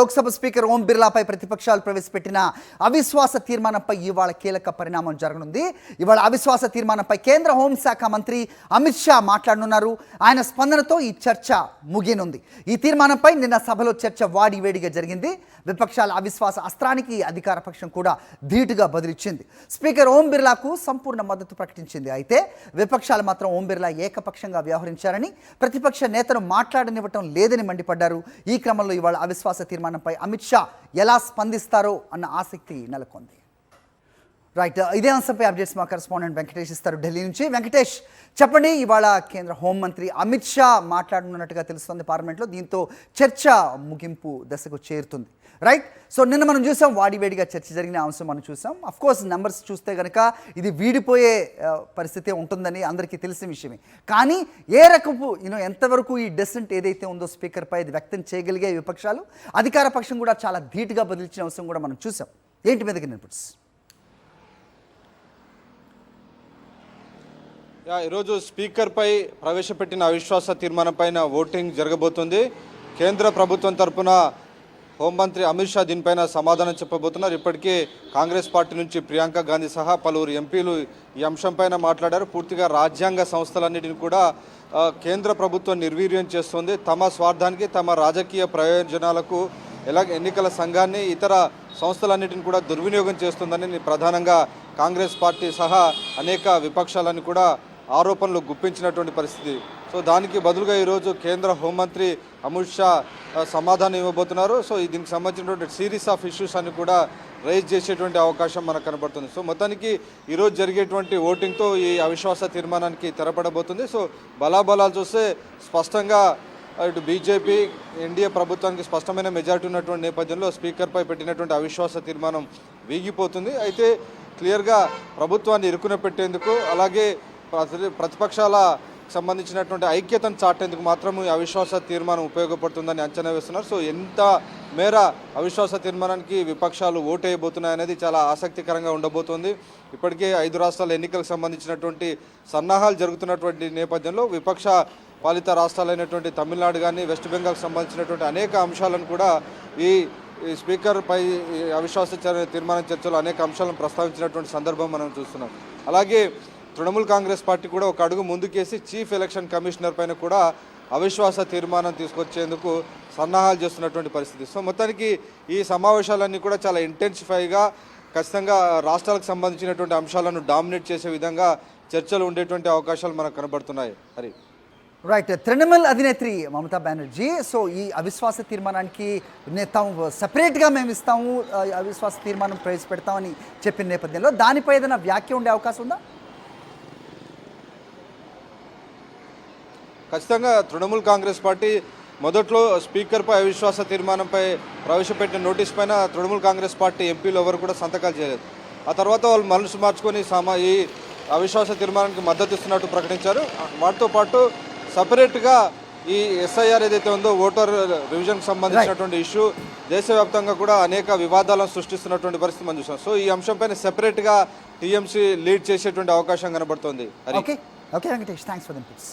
Lok Sabha speaker ఓం బిర్లాపై ప్రతిపక్షాలు ప్రవేశపెట్టిన అవిశ్వాస తీర్మానంపై ఇవాళ కీలక పరిణామం జరగనుంది. ఇవాళ అవిశ్వాస తీర్మానంపై కేంద్ర హోంశాఖ మంత్రి అమిత్ షా మాట్లాడనున్నారు. ఆయన స్పందనతో ఈ చర్చ ముగియనుంది. ఈ తీర్మానంపై నిన్న సభలో చర్చ వాడివేడిగా జరిగింది. విపక్షాల అవిశ్వాస అస్త్రానికి అధికార పక్షం కూడా ధీటుగా బదిలిచ్చింది. స్పీకర్ ఓం బిర్లాకు సంపూర్ణ మద్దతు ప్రకటించింది. అయితే విపక్షాలు మాత్రం ఓం బిర్లా ఏకపక్షంగా వ్యవహరించారని, ప్రతిపక్ష నేతను మాట్లాడనివ్వటం లేదని మండిపడ్డారు. ఈ క్రమంలో ఇవాళ అవిశ్వాస తీర్మానంపై అమిత్ షా ఎలా స్పందిస్తారో అన్న ఆసక్తి నెలకొంది. రైట్, ఇదే అంశంపై అప్డేట్స్ మా కరెస్పాండెంట్ వెంకటేష్ ఇస్తారు ఢిల్లీ నుంచి. వెంకటేష్, చెప్పండి, ఇవాళ కేంద్ర హోంమంత్రి అమిత్ షా మాట్లాడనున్నట్టుగా తెలుస్తుంది పార్లమెంట్లో. దీంతో చర్చ ముగింపు దశకు చేరుతుంది. రైట్, సో నిన్న మనం చూసాం వాడివేడిగా చర్చ జరిగిన అంశం మనం చూసాం. అఫ్కోర్స్ నెంబర్స్ చూస్తే కనుక ఇది వీడిపోయే పరిస్థితి ఉంటుందని అందరికీ తెలిసిన విషయమే. కానీ ఏ రకపు ఎంతవరకు ఈ డెసెంట్ ఏదైతే ఉందో స్పీకర్పై అది వ్యక్తం చేయగలిగే విపక్షాలు, అధికార పక్షం కూడా చాలా ధీటుగా బదిలించిన అంశం కూడా మనం చూసాం. ఏంటి మీదకి ఇన్పుట్స్? ఈరోజు స్పీకర్పై ప్రవేశపెట్టిన అవిశ్వాస తీర్మానం పైన ఓటింగ్ జరగబోతుంది. కేంద్ర ప్రభుత్వం తరఫున హోంమంత్రి అమిత్ షా దీనిపైన సమాధానం చెప్పబోతున్నారు. ఇప్పటికే కాంగ్రెస్ పార్టీ నుంచి ప్రియాంక గాంధీ సహా పలువురు ఎంపీలు ఈ అంశంపైన మాట్లాడారు. పూర్తిగా రాజ్యాంగ సంస్థలన్నిటిని కూడా కేంద్ర ప్రభుత్వం నిర్వీర్యం చేస్తుంది. తమ స్వార్థానికి, తమ రాజకీయ ప్రయోజనాలకు ఎన్నికల సంఘాన్ని, ఇతర సంస్థలన్నిటిని కూడా దుర్వినియోగం చేస్తుందని ప్రధానంగా కాంగ్రెస్ పార్టీ సహా అనేక విపక్షాలను కూడా ఆరోపణలు గుప్పించినటువంటి పరిస్థితి. సో దానికి బదులుగా ఈరోజు కేంద్ర హోంమంత్రి అమిత్ షా సమాధానం ఇవ్వబోతున్నారు. సో దీనికి సంబంధించినటువంటి సిరీస్ ఆఫ్ ఇష్యూస్ అన్ని కూడా రైజ్ చేసేటువంటి అవకాశం మనకు కనబడుతుంది. సో మొత్తానికి ఈరోజు జరిగేటువంటి ఓటింగ్తో ఈ అవిశ్వాస తీర్మానానికి తెరపడబోతుంది. సో బలాబలాలు చూస్తే స్పష్టంగా ఇటు బీజేపీ, ఎన్డీఏ ప్రభుత్వానికి స్పష్టమైన మెజారిటీ ఉన్నటువంటి నేపథ్యంలో స్పీకర్పై పెట్టినటువంటి అవిశ్వాస తీర్మానం వీగిపోతుంది. అయితే క్లియర్గా ప్రభుత్వాన్ని ఇరుకున పెట్టేందుకు, అలాగే ప్రతిపక్షాల సంబంధించినటువంటి ఐక్యతను చాటేందుకు మాత్రం ఈ అవిశ్వాస తీర్మానం ఉపయోగపడుతుందని అంచనా వేస్తున్నారు. సో ఎంత మేర అవిశ్వాస తీర్మానానికి విపక్షాలు ఓటు వేయబోతున్నాయనేది చాలా ఆసక్తికరంగా ఉండబోతోంది. ఇప్పటికే 5 రాష్ట్రాల ఎన్నికలకు సంబంధించినటువంటి సన్నాహాలు జరుగుతున్నటువంటి నేపథ్యంలో విపక్ష పాలిత రాష్ట్రాలైనటువంటి తమిళనాడు కానీ, వెస్ట్ బెంగాల్కి సంబంధించినటువంటి అనేక అంశాలను కూడా ఈ స్పీకర్పై అవిశ్వాస తీర్మానం చర్చలో అనేక అంశాలను ప్రస్తావించినటువంటి సందర్భం మనం చూస్తున్నాం. అలాగే తృణమూల్ కాంగ్రెస్ పార్టీ కూడా ఒక అడుగు ముందుకేసి చీఫ్ ఎలక్షన్ కమిషనర్ పైన కూడా అవిశ్వాస తీర్మానం తీసుకొచ్చేందుకు సన్నాహాలు చేస్తున్నటువంటి పరిస్థితి. సో మొత్తానికి ఈ సమావేశాలన్నీ కూడా చాలా ఇంటెన్సిఫైగా, ఖచ్చితంగా రాష్ట్రాలకు సంబంధించినటువంటి అంశాలను డామినేట్ చేసే విధంగా చర్చలు ఉండేటువంటి అవకాశాలు మనకు కనబడుతున్నాయి. హరి రైట్, తృణమూల్ అధినేత్రి మమతా బెనర్జీ సో ఈ అవిశ్వాస తీర్మానానికి తాము సపరేట్గా మేము ఇస్తాము, అవిశ్వాస తీర్మానం ప్రవేశపెడతామని చెప్పిన నేపథ్యంలో దానిపై ఏదైనా వ్యాఖ్య ఉండే అవకాశం ఉందా? ఖచ్చితంగా తృణమూల్ కాంగ్రెస్ పార్టీ మొదట్లో స్పీకర్పై అవిశ్వాస తీర్మానంపై ప్రవేశపెట్టిన నోటీస్ పైన తృణమూల్ కాంగ్రెస్ పార్టీ ఎంపీలు ఎవరు కూడా సంతకాలు చేయలేదు. ఆ తర్వాత వాళ్ళు మనసు మార్చుకొని ఈ అవిశ్వాస తీర్మానానికి మద్దతు ఇస్తున్నట్టు ప్రకటించారు. వాటితో పాటు సపరేట్గా ఈ ఎస్ఐఆర్ ఏదైతే ఉందో, ఓటర్ రివిజన్కి సంబంధించినటువంటి ఇష్యూ దేశవ్యాప్తంగా కూడా అనేక వివాదాలను సృష్టిస్తున్నటువంటి పరిస్థితి మనం చూసాం. సో ఈ అంశంపైన సెపరేట్గా టీఎంసీ లీడ్ చేసేటువంటి అవకాశం కనబడుతోంది. Okay Venkatesh, thanks for the inputs.